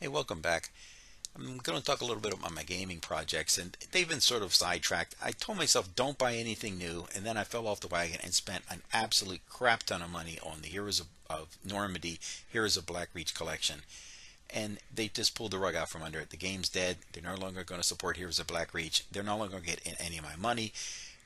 Hey, welcome back. I'm going to talk a little bit about my gaming projects, and they've been sort of sidetracked. I told myself don't buy anything new, and then I fell off the wagon and spent an absolute crap ton of money on the Heroes of Normandy, Heroes of Blackreach collection. And they just pulled the rug out from under it. The game's dead. They're no longer going to support Heroes of Blackreach. They're no longer going to get any of my money,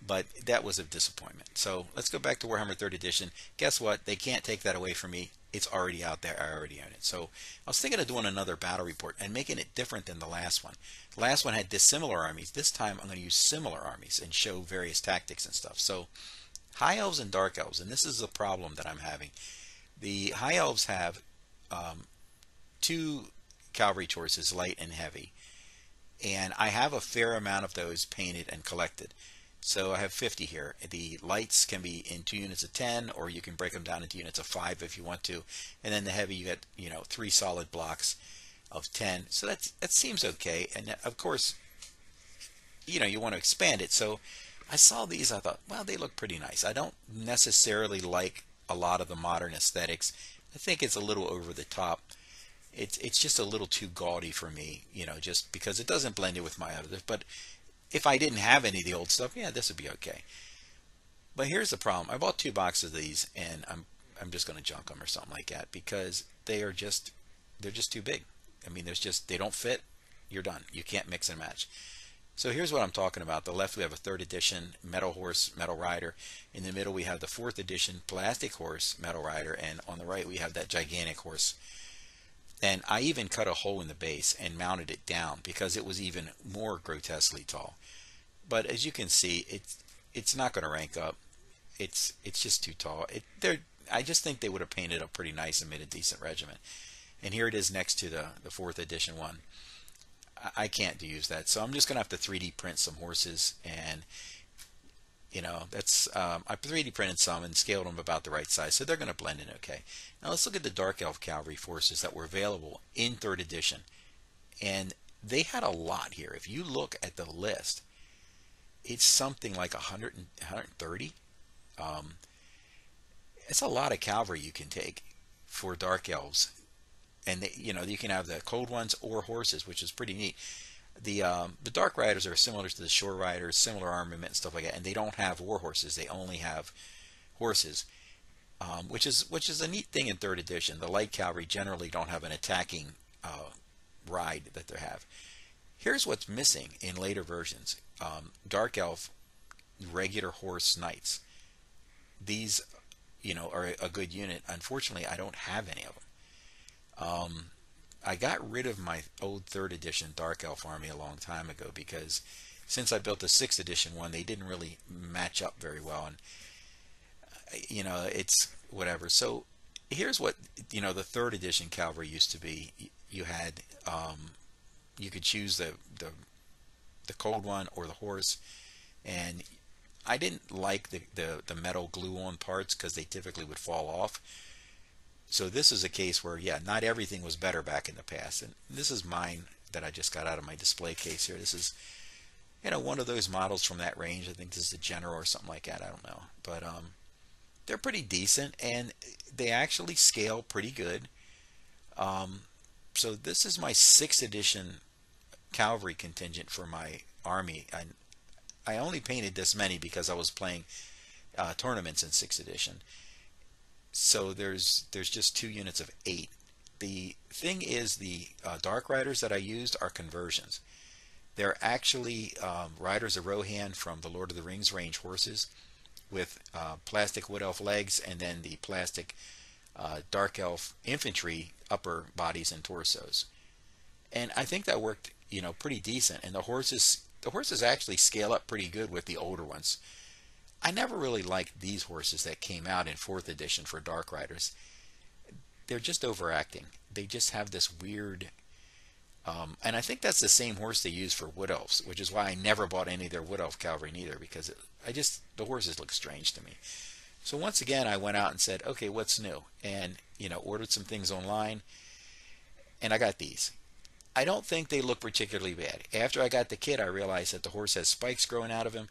but that was a disappointment. So let's go back to Warhammer 3rd Edition. Guess what? They can't take that away from me. It's already out there. I already own it. So I was thinking of doing another battle report and making it different than the last one. The last one had dissimilar armies. This time I'm going to use similar armies and show various tactics and stuff. So High Elves and Dark Elves, and this is the problem that I'm having. The High Elves have two cavalry choices, light and heavy. And I have a fair amount of those painted and collected. So I have 50 here. The lights can be in 2 units of 10, or you can break them down into units of 5 if you want to. And then the heavy, you get 3 solid blocks of 10. So that seems okay. And of course, you want to expand it. So I saw these. I thought, well, they look pretty nice. I don't necessarily like a lot of the modern aesthetics. I think it's a little over the top. It's just a little too gaudy for me, just because it doesn't blend in with my others. But if I didn't have any of the old stuff, yeah, this would be okay. But here's the problem. I bought 2 boxes of these, and I'm just going to junk them or something like that because they're just too big. I mean, they don't fit. You're done. You can't mix and match. So here's what I'm talking about. The left we have a 3rd edition metal horse, metal rider. In the middle we have the 4th edition plastic horse, metal rider, and on the right we have that gigantic horse. And I even cut a hole in the base and mounted it down because it was even more grotesquely tall. But as you can see, it's not going to rank up. It's just too tall. I just think they would have painted up pretty nice and made a decent regiment. And here it is next to the 4th edition one. I can't use that, so I'm just going to have to 3D print some horses, and that's I 3D printed some and scaled them about the right size, so they're going to blend in okay. Now let's look at the Dark Elf cavalry forces that were available in 3rd edition, and they had a lot here. If you look at the list, it's something like 130. It's a lot of cavalry you can take for Dark Elves, and you can have the cold ones or horses, which is pretty neat. The Dark Riders are similar to the Shore Riders, similar armament and stuff like that, and they don't have war horses. They only have horses, which is a neat thing in 3rd edition. The light cavalry generally don't have an attacking ride that they have. Here's what's missing in later versions: Dark Elf regular horse knights. These, are a good unit. Unfortunately, I don't have any of them. I got rid of my old 3rd edition Dark Elf army a long time ago because since I built the 6th edition one, they didn't really match up very well, and it's whatever. So here's what the 3rd edition cavalry used to be. You had you could choose the cold one or the horse, and I didn't like the metal glue-on parts because they typically would fall off. So this is a case where, yeah, not everything was better back in the past. And this is mine that I just got out of my display case here. This is, one of those models from that range. I think this is the General or something like that. I don't know. But they're pretty decent, and they actually scale pretty good. So this is my 6th edition cavalry contingent for my army. I only painted this many because I was playing tournaments in 6th edition. So there's just 2 units of 8. The thing is, the Dark Riders that I used are conversions. They're actually Riders of Rohan from the Lord of the Rings range horses with plastic Wood Elf legs, and then the plastic Dark Elf infantry upper bodies and torsos. And I think that worked, pretty decent. And the horses actually scale up pretty good with the older ones. I never really liked these horses that came out in 4th edition for Dark Riders. They're just overacting. They just have this weird, and I think that's the same horse they use for Wood Elves, which is why I never bought any of their Wood Elf cavalry neither, because the horses look strange to me. So once again, I went out and said, okay, what's new? And, ordered some things online, and I got these. I don't think they look particularly bad. After I got the kit, I realized that the horse has spikes growing out of him,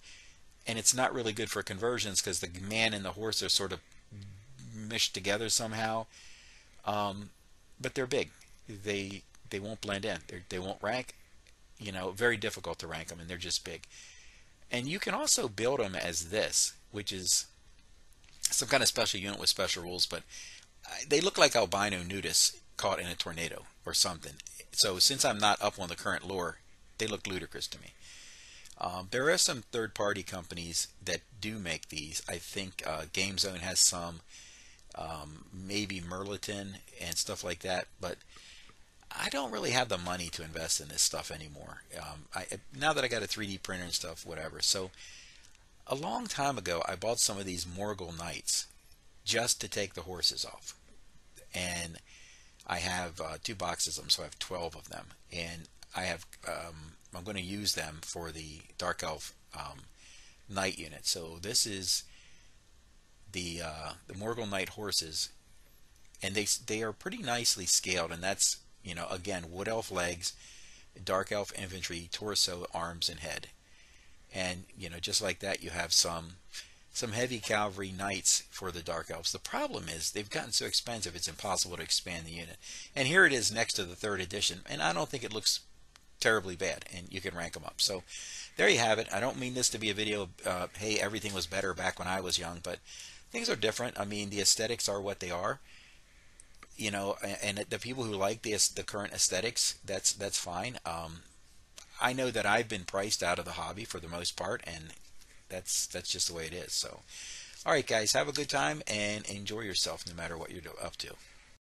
and it's not really good for conversions because the man and the horse are sort of meshed together somehow. But they're big. They They won't blend in. They won't rank. Very difficult to rank them, and they're just big. And you can also build them as this, which is some kind of special unit with special rules, but they look like albino nudists caught in a tornado or something. So since I'm not up on the current lore, they look ludicrous to me. There are some third-party companies that do make these. I think Game Zone has some, maybe Merliton and stuff like that. But I don't really have the money to invest in this stuff anymore. Now that I got a 3D printer and stuff, whatever. So a long time ago, I bought some of these Morgul Knights just to take the horses off, and I have 2 boxes of them, so I have 12 of them, and I'm going to use them for the Dark Elf Knight unit. So this is the Morgul Knight horses, and they are pretty nicely scaled, and that's again Wood Elf legs, Dark Elf infantry, torso, arms, and head, and just like that you have some heavy cavalry knights for the Dark Elves. The problem is they've gotten so expensive it's impossible to expand the unit. And here it is next to the 3rd edition, and I don't think it looks terribly bad, and you can rank them up. So there you have it. I don't mean this to be a video of, hey, everything was better back when I was young, but things are different. I mean, the aesthetics are what they are. And the people who like the current aesthetics, that's fine. I know that I've been priced out of the hobby for the most part, and that's just the way it is. So, all right, guys, have a good time and enjoy yourself no matter what you're up to.